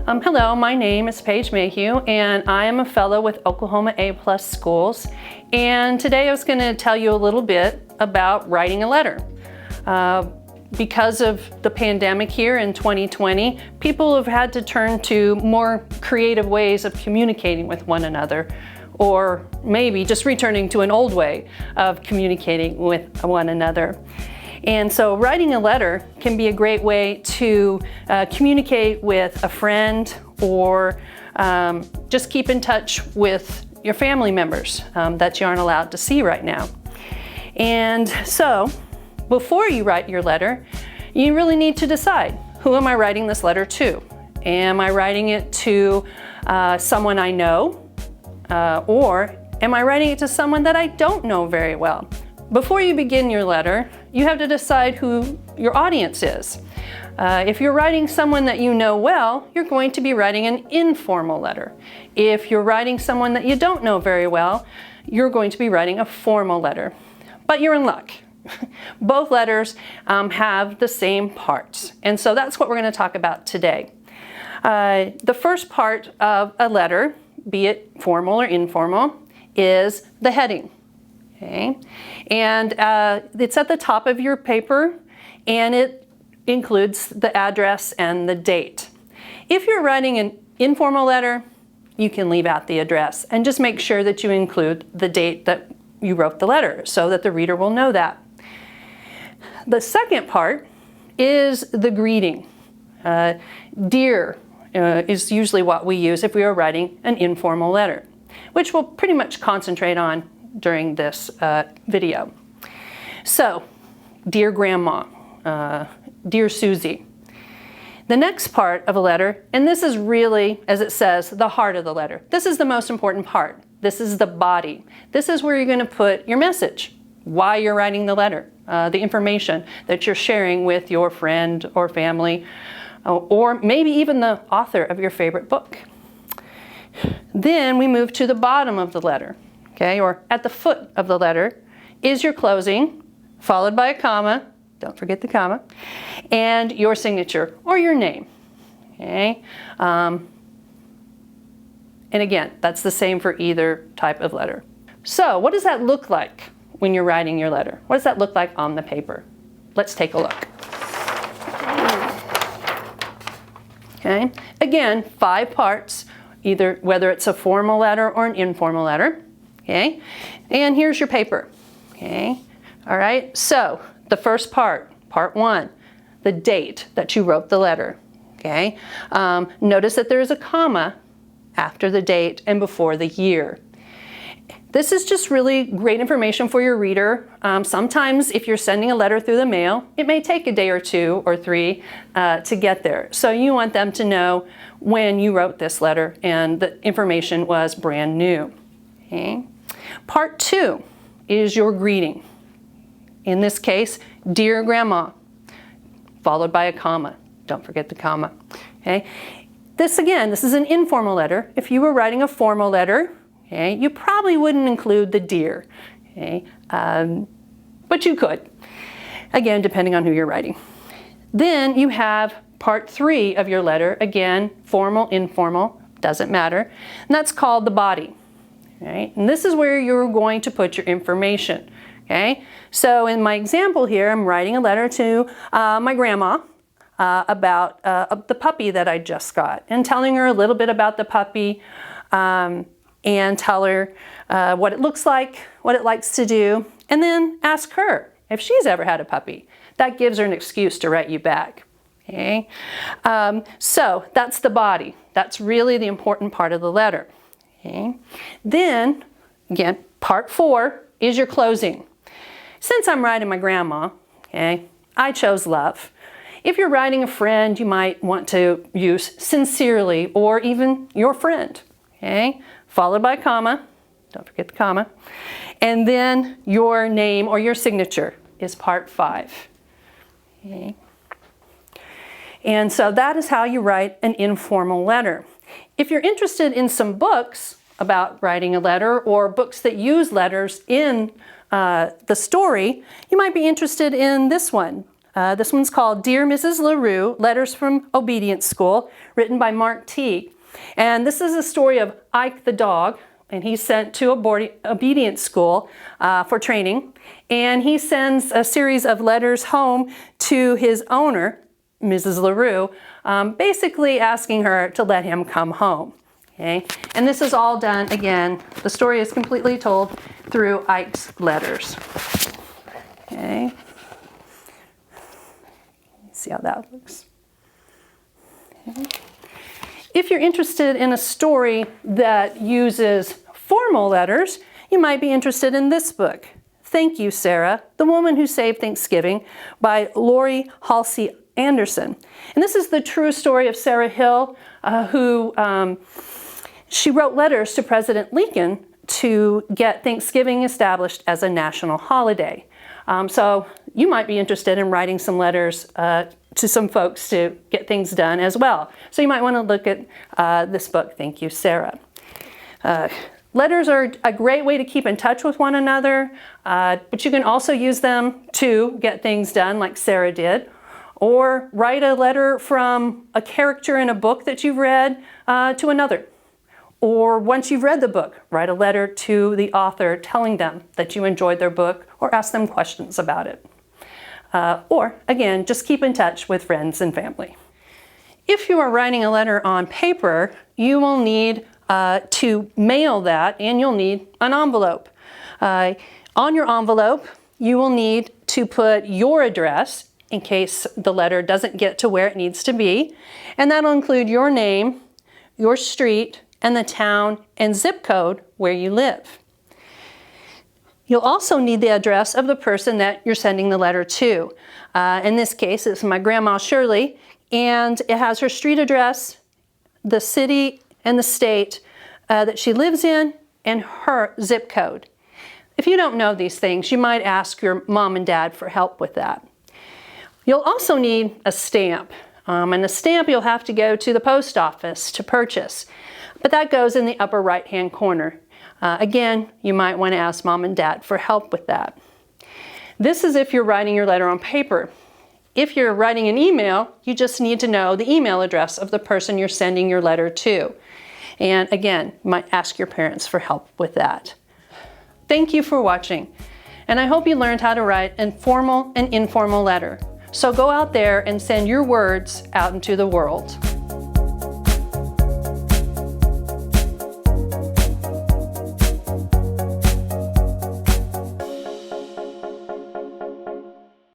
Hello, my name is Paige Mayhew, and I am a fellow with Oklahoma A+ Schools. And today I was going to tell you a little bit about writing a letter. Because of the pandemic here in 2020, people have had to turn to more creative ways of communicating with one another, or maybe just returning to an old way of communicating with one another. And so writing a letter can be a great way to communicate with a friend, or just keep in touch with your family members that you aren't allowed to see right now. And so before you write your letter, you really need to decide, who am I writing this letter to? Am I writing it to someone I know? Or am I writing it to someone that I don't know very well? Before you begin your letter, you have to decide who your audience is. If you're writing someone that you know well, you're going to be writing an informal letter. If you're writing someone that you don't know very well, you're going to be writing a formal letter. But you're in luck. Both letters have the same parts. And so that's what we're going to talk about today. The first part of a letter, be it formal or informal, is the heading. Okay. And it's at the top of your paper, and it includes the address and the date. If you're writing an informal letter, you can leave out the address and just make sure that you include the date that you wrote the letter so that the reader will know that. The second part is the greeting. Dear is usually what we use if we are writing an informal letter, which we'll pretty much concentrate on during this video. So, dear Grandma, dear Susie. The next part of a letter, and this is really, as it says, the heart of the letter. This is the most important part. This is the body. This is where you're going to put your message, why you're writing the letter, the information that you're sharing with your friend or family, or maybe even the author of your favorite book. Then we move to the bottom of the letter. Okay, or at the foot of the letter is your closing, followed by a comma, don't forget the comma, and your signature or your name. Okay, and again, that's the same for either type of letter. So what does that look like when you're writing your letter? What does that look like on the paper? Let's take a look. Okay, again, 5 parts, either whether it's a formal letter or an informal letter. Okay, and here's your paper. Okay, all right, so the first part, part 1, the date that you wrote the letter. Okay, notice that there is a comma after the date and before the year. This is just really great information for your reader. Sometimes if you're sending a letter through the mail, it may take a day or 2 or 3 to get there. So you want them to know when you wrote this letter and the information was brand new. Okay. Part 2 is your greeting. In this case, dear Grandma, followed by a comma. Don't forget the comma. Okay. This is an informal letter. If you were writing a formal letter, okay, you probably wouldn't include the dear. Okay. But you could. Again, depending on who you're writing. Then you have part 3 of your letter. Again, formal, informal, doesn't matter. And that's called the body. Right? And this is where you're going to put your information. Okay? So in my example here, I'm writing a letter to my grandma about the puppy that I just got, and telling her a little bit about the puppy, and tell her what it looks like, what it likes to do, and then ask her if she's ever had a puppy. That gives her an excuse to write you back. Okay? So that's the body. That's really the important part of the letter. Okay. Then, again, part 4 is your closing. Since I'm writing my grandma, okay, I chose love. If you're writing a friend, you might want to use sincerely or even your friend, okay, followed by a comma, don't forget the comma, and then your name or your signature is part 5. Okay. And so that is how you write an informal letter. If you're interested in some books about writing a letter, or books that use letters in the story, you might be interested in this one, This one's called Dear Mrs. LaRue, Letters from Obedience School, written by Mark Teague. And this is a story of Ike the dog, and he's sent to obedience school for training. And he sends a series of letters home to his owner, Mrs. LaRue, basically asking her to let him come home. Okay? And this is all done, again, the story is completely told through Ike's letters. Okay? See how that looks. Okay. If you're interested in a story that uses formal letters, you might be interested in this book, Thank You, Sarah, The Woman Who Saved Thanksgiving by Lori Halsey Anderson. And this is the true story of Sarah Hill, who she wrote letters to President Lincoln to get Thanksgiving established as a national holiday. So you might be interested in writing some letters to some folks to get things done as well. So you might want to look at this book, Thank You, Sarah. Letters are a great way to keep in touch with one another, but you can also use them to get things done like Sarah did, or write a letter from a character in a book that you've read to another. Or once you've read the book, write a letter to the author telling them that you enjoyed their book or ask them questions about it. Or, again, just keep in touch with friends and family. If you are writing a letter on paper, you will need to mail that, and you'll need an envelope. On your envelope, you will need to put your address in case the letter doesn't get to where it needs to be, and that'll include your name, your street, and the town and zip code where you live. You'll also need the address of the person that you're sending the letter to. In this case, it's my grandma Shirley, and it has her street address, the city and the state that she lives in, and her zip code. If you don't know these things, you might ask your mom and dad for help with that. You'll also need a stamp, and a stamp you'll have to go to the post office to purchase, but that goes in the upper right-hand corner. Again, you might want to ask mom and dad for help with that. This is if you're writing your letter on paper. If you're writing an email, you just need to know the email address of the person you're sending your letter to. And again, you might ask your parents for help with that. Thank you for watching, and I hope you learned how to write a formal and informal letter. So go out there and send your words out into the world.